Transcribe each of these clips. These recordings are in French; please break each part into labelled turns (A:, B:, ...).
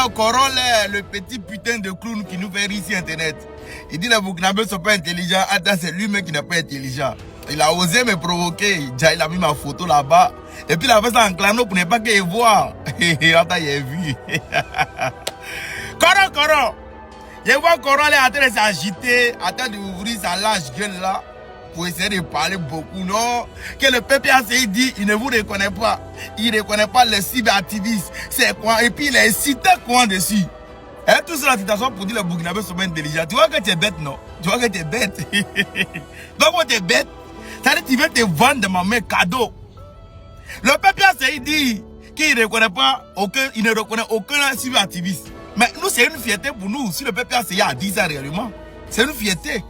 A: vois Corol, le petit putain de clown qui nous fait rire sur Internet. Il dit les Burkinabés ne sont pas intelligents. Attends, c'est lui-même qui n'est pas intelligent. Il a osé me provoquer. Il a mis ma photo là-bas. Et puis il a fait ça en clano pour ne pas qu'il voit. Attends, il a vu. Corol. Je vois Corol est en train de s'agiter, en train d'ouvrir sa large gueule là. Pour essayer de parler beaucoup, non? Que le PPACI dit, il ne vous reconnaît pas. Il ne reconnaît pas les cyberactivistes. C'est quoi? Et puis il a cité quoi dessus? Et tout cela, tu t'assois pour dire les Burkinabés sont intelligents. Tu vois que tu es bête, non? Tu vois que tu es bête. Donc, tu es bête. C'est-à-dire que tu veux te vendre de ma main cadeau. Le PPACI dit qu'il ne reconnaît pas il ne reconnaît aucun cyberactiviste. Mais nous, c'est une fierté pour nous. Si le PPACI a dit ça réellement, c'est une fierté.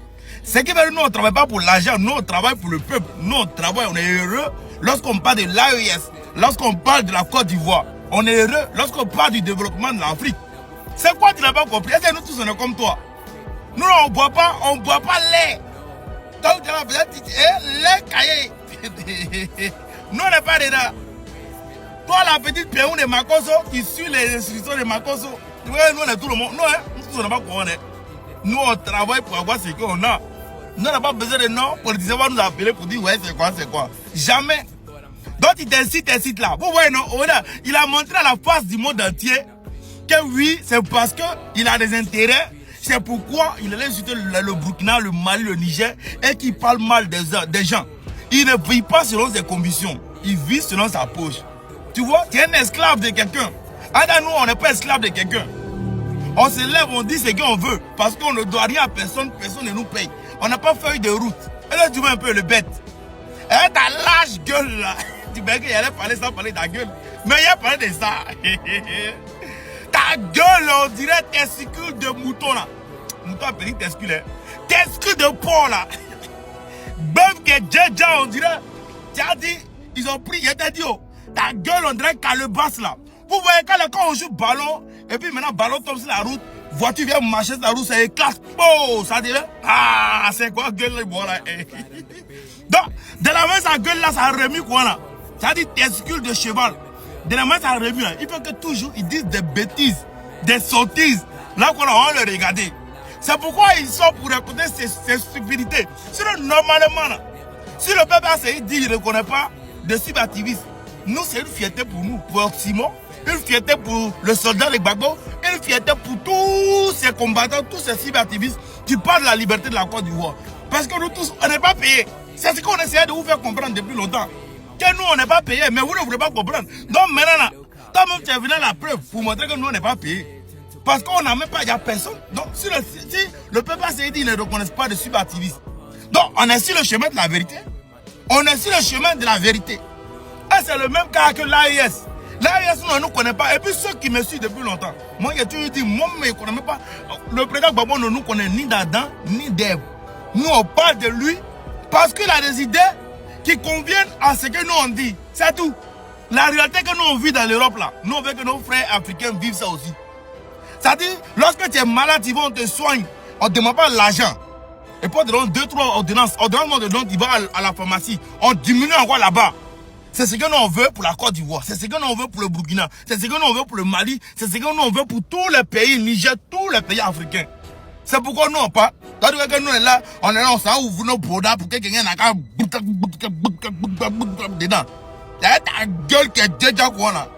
A: C'est que nous, on ne travaille pas pour l'argent, nous, on travaille pour le peuple. Nous, on travaille, on est heureux lorsqu'on parle de l'AES, lorsqu'on parle de la Côte d'Ivoire. On est heureux lorsqu'on parle du développement de l'Afrique. C'est quoi tu n'as pas compris? Est-ce que nous tous, on est comme toi? Nous, on ne boit pas lait. Donc, tu vas peut-être lait caillé. Nous, on n'est pas dedans. Toi, la petite péon de Makoso, qui suit les instructions de Makoso, tu vois, nous, on est tout le monde. Nous tous, on n'est pas quoi on est. Nous, on travaille pour avoir ce qu'on a. Nous n'avons pas besoin de noms. Politiciens vont nous appeler pour dire ouais, c'est quoi. Jamais. Donc, il t'incite là. Vous voyez, non? Il a montré à la face du monde entier que oui, c'est parce qu'il a des intérêts. C'est pourquoi il allait insulter le Burkina, le Mali, le Niger et qu'il parle mal des gens. Il ne vit pas selon ses convictions. Il vit selon sa poche. Tu vois, tu es un esclave de quelqu'un. Nous, on n'est pas esclave de quelqu'un. On se lève, on dit ce qu'on veut. Parce qu'on ne doit rien à personne, personne ne nous paye. On n'a pas feuille de route. Et là, tu vois un peu le bête. Et ta lâche gueule là. Tu vois qu'il allait parler sans parler de ta gueule. Mais il a parlé de ça. Ta gueule, on dirait testicule de mouton là. Mouton a petit testicule. Testicule de porc là. Bœuf que déjà, on dirait. Tu as dit, ils ont pris, il t'a dit, oh, ta gueule, on dirait calebasse là. Vous voyez, quand on joue ballon, et puis maintenant, ballon tombe sur la route, voiture vient marcher sur la route, ça éclate. Oh, ça dirait, ah, c'est quoi gueule là? Donc, de la main, sa gueule là, ça a remis quoi là? Ça dit testicule de cheval. De la main, ça a remis là. Il faut que toujours ils disent des bêtises, des sottises. Là, on va le regarder. C'est pourquoi ils sont pour écouter ces stupidités. Sinon, normalement, là, si le peuple dit qu'il ne reconnaît pas de cyberactivistes, nous, c'est une fierté pour nous, pour Simon, une fierté pour le soldat de Gbagbo, une fierté pour tous ces combattants, tous ces cyberactivistes qui parlent de la liberté de la Côte d'Ivoire. Parce que nous tous, on n'est pas payés. C'est ce qu'on essayait de vous faire comprendre depuis longtemps. Que nous, on n'est pas payés, mais vous ne voulez pas comprendre. Donc maintenant, toi-même, tu es venu à la preuve pour montrer que nous, on n'est pas payés. Parce qu'on n'a même pas, il n'y a personne. Donc, si le peuple s'est dit, ils ne reconnaissent pas de cyberactivistes. Donc, on est sur le chemin de la vérité. On est sur le chemin de la vérité. Et c'est le même cas que l'AIS. L'AIS, nous, on ne nous connaît pas. Et puis, ceux qui me suivent depuis longtemps, moi, j'ai toujours dit, moi, je ne connais même pas. Le président Gbagbo ne nous connaît ni d'Adam, ni d'Ève. Nous, on parle de lui parce qu'il a des idées qui conviennent à ce que nous, on dit. C'est tout. La réalité que nous, on vit dans l'Europe, là, nous, on veut que nos frères africains vivent ça aussi. C'est-à-dire, lorsque tu es malade, ils vont te soigner. On ne demande pas l'argent. Et puis on te donne 2-3 ordonnances. Ordonnance, on te donne, tu vas à la pharmacie. On diminue encore là-bas. C'est ce que nous on veut pour la Côte d'Ivoire. C'est ce que nous on veut pour le Burkina. C'est ce que nous on veut pour le Mali. C'est ce que nous on veut pour tous les pays, Niger, tous les pays africains. C'est pourquoi nous on parle. C'est-à-dire que nous on est là, on s'ouvre nos brodas pour que quelqu'un n'a qu'à dedans. Ta gueule qui est déjà quoi là.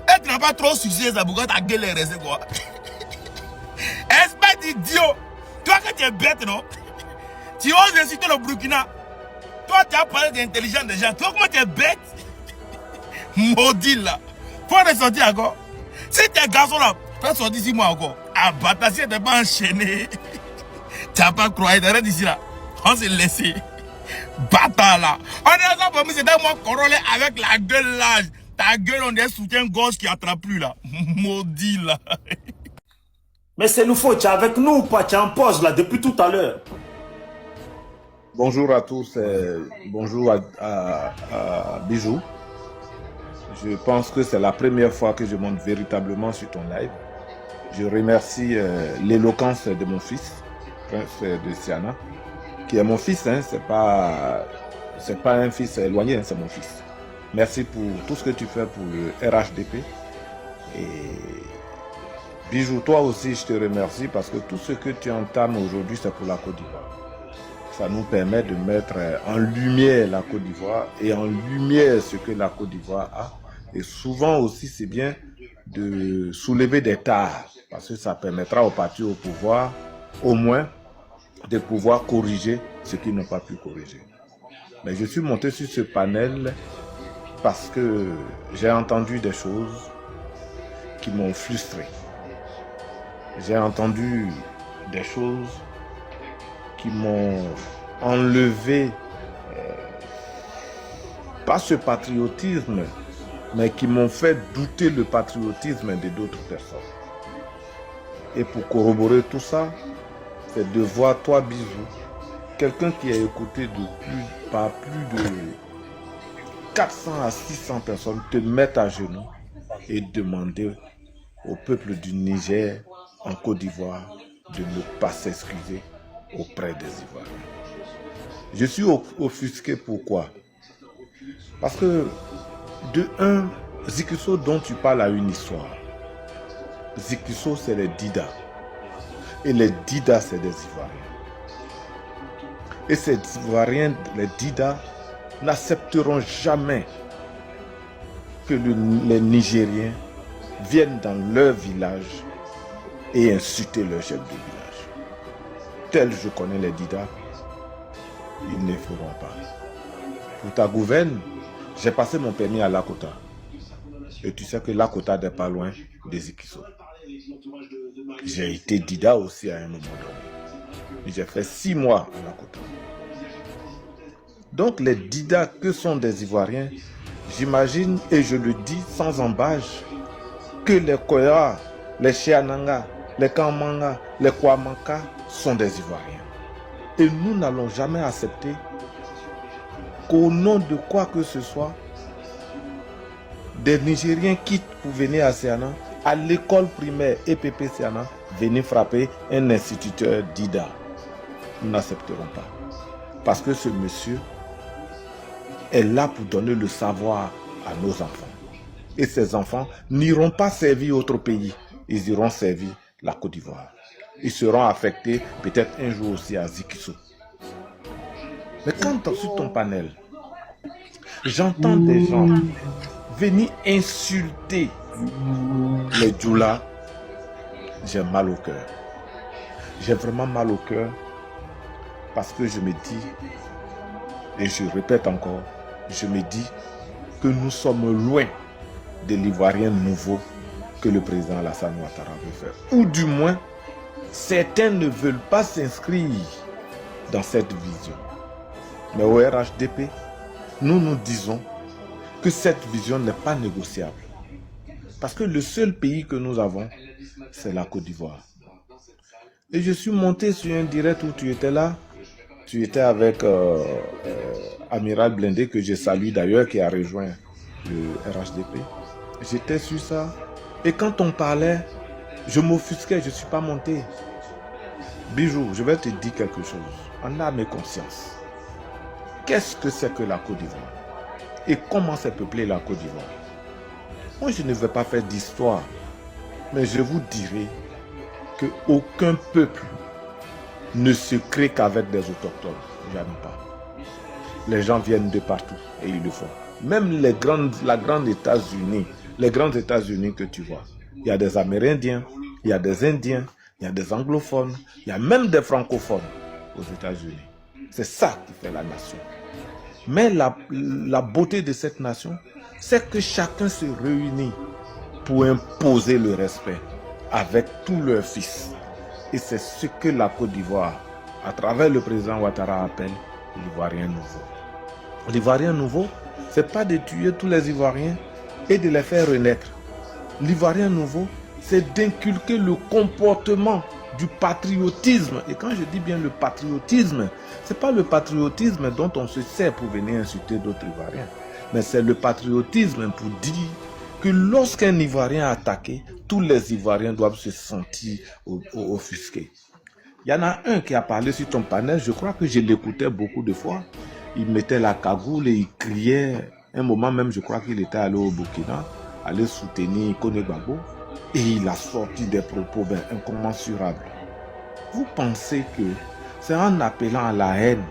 A: Et tu n'as pas trop succès, ça pourquoi ta gueule est restée quoi. Espèce d'idiot. Toi que tu es bête, non? Tu oses insulter le Burkina. Toi, tu as parlé d'intelligence déjà. Toi, comment tu es bête? Maudit là. Faut ressortir encore. Si tu es garçon là, fais sortir ici moi encore. Ah, bâtard, si tu n'es pas enchaîné. Tu n'as pas croyé, t'arrêtes ici là. On s'est laissé. Bâtard là. On est ensemble pour moi, c'est moi corolé avec la gueule là. Ta gueule, on est soutien-gorge qui attrape plus là. Maudit là.
B: Mais c'est nous faut, tu es avec nous ou pas? Tu es en pause là depuis tout à l'heure.
C: Bonjour à tous, bonjour à Bijou. Je pense que c'est la première fois que je monte véritablement sur ton live. Je remercie l'éloquence de mon fils, Prince de Siana, qui est mon fils, hein, c'est pas un fils éloigné, hein, c'est mon fils. Merci pour tout ce que tu fais pour le RHDP. Et Bijou, toi aussi, je te remercie parce que tout ce que tu entames aujourd'hui, c'est pour la Côte d'Ivoire. Ça nous permet de mettre en lumière la Côte d'Ivoire et en lumière ce que la Côte d'Ivoire a. Et souvent aussi, c'est bien de soulever des tares parce que ça permettra aux partis au pouvoir, au moins, de pouvoir corriger ce qu'ils n'ont pas pu corriger. Mais je suis monté sur ce panel parce que j'ai entendu des choses qui m'ont frustré. J'ai entendu des choses qui m'ont enlevé, pas ce patriotisme, mais qui m'ont fait douter le patriotisme de d'autres personnes. Et pour corroborer tout ça, c'est de voir toi, Bijou, quelqu'un qui a écouté par plus de 400 à 600 personnes te mettre à genoux et demander au peuple du Niger, en Côte d'Ivoire, de ne pas s'excuser auprès des Ivoiriens. Je suis offusqué, pourquoi? Parce que, de un, Zikiso dont tu parles a une histoire. Zikiso, c'est les Dida. Et les Dida, c'est des Ivoiriens. Et ces Ivoiriens, les Dida, n'accepteront jamais que les Nigériens viennent dans leur village et insulter leur chef de village. Tel je connais les Dida, ils ne feront pas. Pour ta gouverne, j'ai passé mon permis à Lakota. Et tu sais que Lakota n'est pas loin des Zikiso. J'ai été Dida aussi à un moment donné. J'ai fait 6 mois à Lakota. Donc les Dida que sont des Ivoiriens, j'imagine et je le dis sans embâche, que les Koya, les Chiananga, les Kamanga, les Kwamanka sont des Ivoiriens. Et nous n'allons jamais accepter qu'au nom de quoi que ce soit, des Nigériens quittent pour venir à Siana, à l'école primaire EPP Siana, venir frapper un instituteur Dida. Nous n'accepterons pas. Parce que ce monsieur est là pour donner le savoir à nos enfants. Et ces enfants n'iront pas servir autre pays. Ils iront servir la Côte d'Ivoire. Ils seront affectés peut-être un jour aussi à Zikiso. Mais quand sur ton panel, j'entends des gens venir insulter les Djoula, j'ai mal au cœur. J'ai vraiment mal au cœur parce que je me dis, et je répète encore, je me dis que nous sommes loin de l'Ivoirien nouveau que le président Alassane Ouattara veut faire. Ou du moins, certains ne veulent pas s'inscrire dans cette vision. Mais au RHDP, nous nous disons que cette vision n'est pas négociable. Parce que le seul pays que nous avons, c'est la Côte d'Ivoire. Et je suis monté sur un direct où tu étais là. Tu étais avec Amiral Blindé, que je salue d'ailleurs, qui a rejoint le RHDP. J'étais sur ça. Et quand on parlait, je m'offusquais, je ne suis pas monté. Bijou, je vais te dire quelque chose. En âme et conscience. Qu'est-ce que c'est que la Côte d'Ivoire? Et comment c'est peuplé la Côte d'Ivoire? Moi, je ne vais pas faire d'histoire. Mais je vous dirai qu'aucun peuple ne se crée qu'avec des autochtones. Jamais pas. Les gens viennent de partout et ils le font. Même la grande États-Unis, les grands États-Unis que tu vois, il y a des Amérindiens, il y a des Indiens, il y a des anglophones, il y a même des francophones aux États-Unis. C'est ça qui fait la nation. Mais la beauté de cette nation, c'est que chacun se réunit pour imposer le respect avec tous leurs fils. Et c'est ce que la Côte d'Ivoire, à travers le président Ouattara, appelle l'Ivoirien nouveau. L'Ivoirien nouveau, ce n'est pas de tuer tous les Ivoiriens et de les faire renaître. L'Ivoirien nouveau, c'est d'inculquer le comportement du patriotisme. Et quand je dis bien le patriotisme, ce n'est pas le patriotisme dont on se sert pour venir insulter d'autres Ivoiriens. Mais c'est le patriotisme pour dire que lorsqu'un Ivoirien est attaqué, tous les Ivoiriens doivent se sentir offusqués. Il y en a un qui a parlé sur ton panel, je crois que je l'écoutais beaucoup de fois. Il mettait la cagoule et il criait. Un moment même, je crois qu'il était allé au Burkina, aller soutenir Kone Gbagbo. Et il a sorti des propos incommensurables. Vous pensez que c'est en appelant à la haine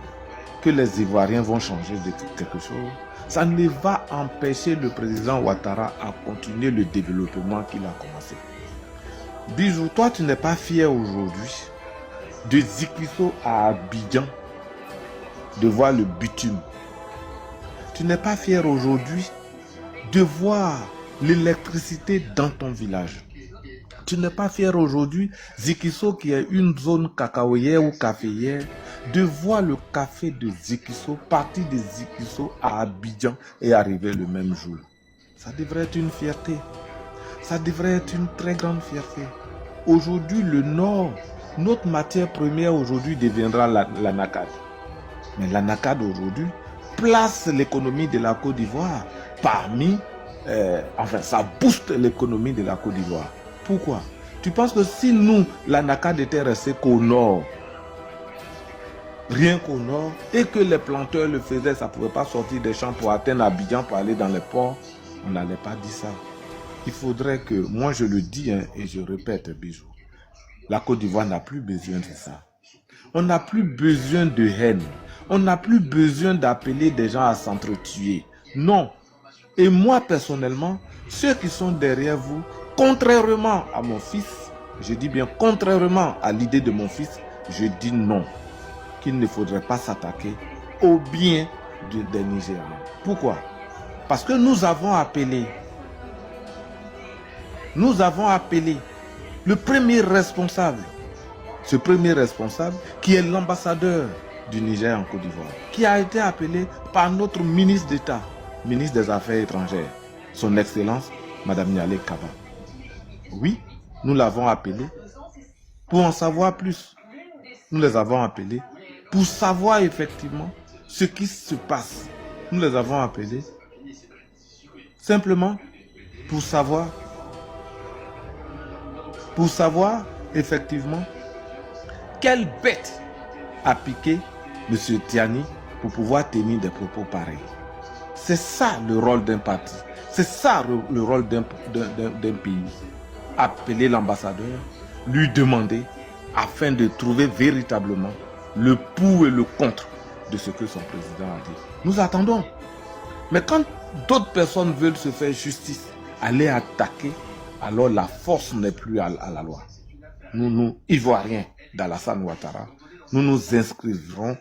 C: que les Ivoiriens vont changer de quelque chose? Ça ne va empêcher le président Ouattara à continuer le développement qu'il a commencé. Bijou, toi tu n'es pas fier aujourd'hui de Zikiso à Abidjan de voir le bitume. Tu n'es pas fier aujourd'hui de voir l'électricité dans ton village. Tu n'es pas fier aujourd'hui, Zikiso qui est une zone cacaoyère ou caféière, de voir le café de Zikiso partir de Zikiso à Abidjan et arriver le même jour. Ça devrait être une fierté. Ça devrait être une très grande fierté. Aujourd'hui, le Nord, notre matière première aujourd'hui deviendra l'anacade. Mais l'anacade aujourd'hui place l'économie de la Côte d'Ivoire parmi... ça booste l'économie de la Côte d'Ivoire. Pourquoi? Tu penses que si nous, l'anacade était resté qu'au nord, rien qu'au nord, et que les planteurs le faisaient, ça ne pouvait pas sortir des champs pour atteindre Abidjan, pour aller dans les ports, on n'allait pas dire ça. Il faudrait que, moi je le dis et je répète, Bijou, la Côte d'Ivoire n'a plus besoin de ça. On n'a plus besoin de haine. On n'a plus besoin d'appeler des gens à s'entretuer. Non. Et moi personnellement, ceux qui sont derrière vous, contrairement à mon fils, je dis bien contrairement à l'idée de mon fils, je dis non, qu'il ne faudrait pas s'attaquer au bien des Nigériens. Pourquoi? Parce que nous avons appelé le premier responsable, ce premier responsable qui est l'ambassadeur du Niger en Côte d'Ivoire, qui a été appelé par notre ministre d'État, ministre des Affaires étrangères, son Excellence, Madame Nialé Kaba. Oui, nous l'avons appelé pour en savoir plus. Nous les avons appelés pour savoir effectivement ce qui se passe. Nous les avons appelés simplement pour savoir effectivement quelle bête a piqué M. Tiani pour pouvoir tenir des propos pareils. C'est ça le rôle d'un parti. C'est ça le rôle d'un pays. Appeler l'ambassadeur, lui demander afin de trouver véritablement le pour et le contre de ce que son président a dit. Nous attendons. Mais quand d'autres personnes veulent se faire justice, aller attaquer, alors la force n'est plus à la loi. Nous, Ivoiriens d'Alassane Ouattara, nous nous inscrirons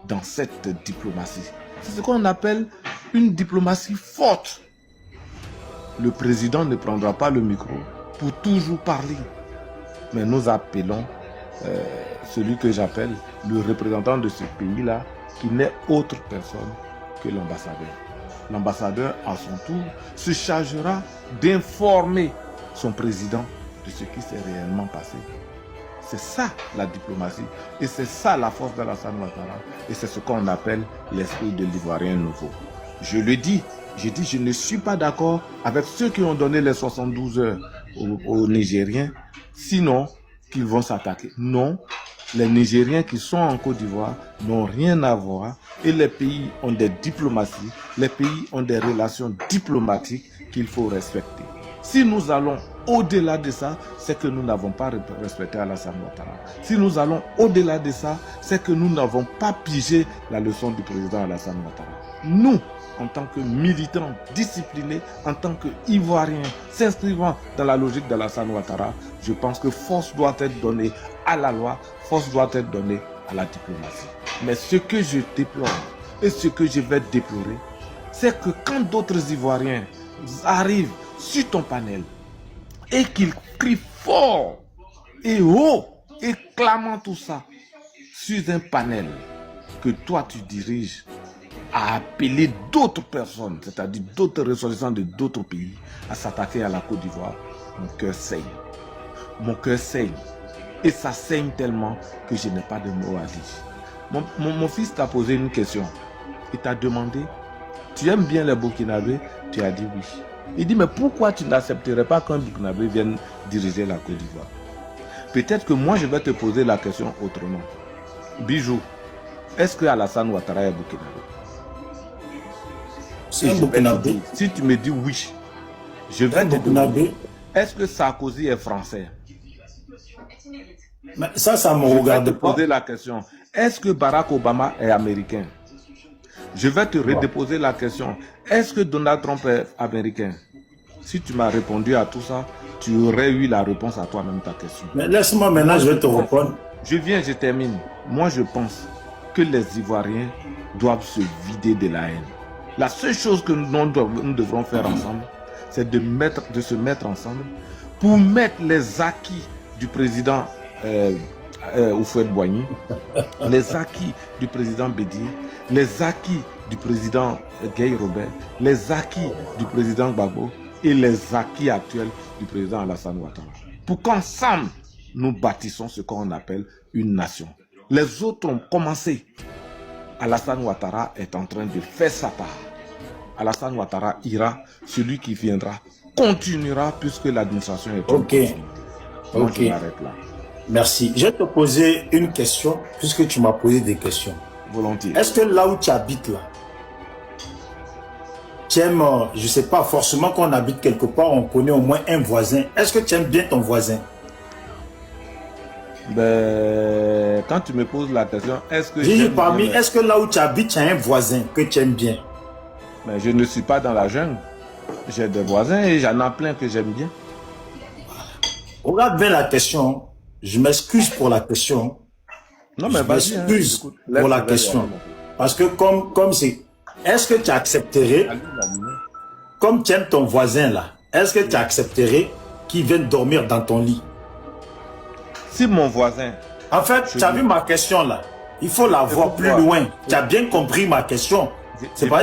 C: dans cette diplomatie. C'est ce qu'on appelle une diplomatie forte. Le président ne prendra pas le micro pour toujours parler. Mais nous appelons celui que j'appelle le représentant de ce pays-là, qui n'est autre personne que l'ambassadeur. L'ambassadeur, à son tour, se chargera d'informer son président de ce qui s'est réellement passé. C'est ça la diplomatie. Et c'est ça la force d'Alassane Ouattara. Et c'est ce qu'on appelle l'esprit de l'Ivoirien nouveau. Je le dis, je ne suis pas d'accord avec ceux qui ont donné les 72 heures aux Nigériens, sinon qu'ils vont s'attaquer. Non, les Nigériens qui sont en Côte d'Ivoire n'ont rien à voir et les pays ont des diplomaties, les pays ont des relations diplomatiques qu'il faut respecter. Si nous allons au-delà de ça, c'est que nous n'avons pas respecté Alassane Ouattara. Si nous allons au-delà de ça, c'est que nous n'avons pas pigé la leçon du président Alassane Ouattara. Nous, en tant que militants disciplinés, en tant qu'Ivoiriens s'inscrivant dans la logique d'Alassane Ouattara, je pense que force doit être donnée à la loi, force doit être donnée à la diplomatie. Mais ce que je déplore et ce que je vais déplorer, c'est que quand d'autres Ivoiriens arrivent sur ton panel et qu'ils crient fort et haut et clamant tout ça sur un panel que toi tu diriges, à appeler d'autres personnes, c'est-à-dire d'autres ressortissants de d'autres pays, à s'attaquer à la Côte d'Ivoire, mon cœur saigne. Mon cœur saigne. Et ça saigne tellement que je n'ai pas de mots à dire. Mon fils t'a posé une question. Il t'a demandé, tu aimes bien les Burkinabés? Tu as dit oui. Il dit, mais pourquoi tu n'accepterais pas qu'un Burkinabé vienne diriger la Côte d'Ivoire? Peut-être que moi, je vais te poser la question autrement. Bijou, est-ce que Alassane Ouattara est Burkinabé? Si tu me dis oui, Je vais te demander, est-ce que Sarkozy est français?
B: Mais ça me regarde pas.
C: Poser la question, est-ce que Barack Obama est américain? Je vais te redéposer la question, est-ce que Donald Trump est américain? Si tu m'as répondu à tout ça, tu aurais eu la réponse à toi-même ta question.
B: Mais laisse-moi maintenant, je vais te répondre.
C: Je termine. Moi, je pense que les Ivoiriens doivent se vider de la haine. La seule chose que nous devrons faire ensemble, c'est de se mettre ensemble pour mettre les acquis du président Houphouët-Boigny, les acquis du président Bédié, les acquis du président Guy Robert, les acquis du président Gbagbo et les acquis actuels du président Alassane Ouattara. Pour qu'ensemble, nous bâtissons ce qu'on appelle une nation. Les autres ont commencé. Alassane Ouattara est en train de faire sa part. Alassane Ouattara ira, celui qui viendra continuera puisque l'administration est
B: ok.
C: Moi,
B: ok.
C: je m'arrête là.
B: Merci. Je vais te poser une question puisque tu m'as posé des questions.
C: Volontiers.
B: Est-ce que là où tu habites là, tu aimes, je ne sais pas, forcément quand on habite quelque part, on connaît au moins un voisin. Est-ce que tu aimes bien ton voisin?
C: Ben, quand tu me poses la question, est-ce que
B: est-ce que là où tu habites, tu as un voisin que tu aimes bien?
C: Mais je ne suis pas dans la jungle. J'ai des voisins et j'en ai plein que j'aime bien.
B: Regarde bien la question. Je m'excuse pour la question.
C: Non, mais
B: je m'excuse pour la question. Parce que comme c'est... Est-ce que tu accepterais, comme tu aimes ton voisin là, est-ce que tu accepterais qu'il vienne dormir dans ton lit?
C: Si mon voisin...
B: En fait, tu as vu ma question là. Il faut la voir plus loin. Tu as bien compris ma question. C'est pas...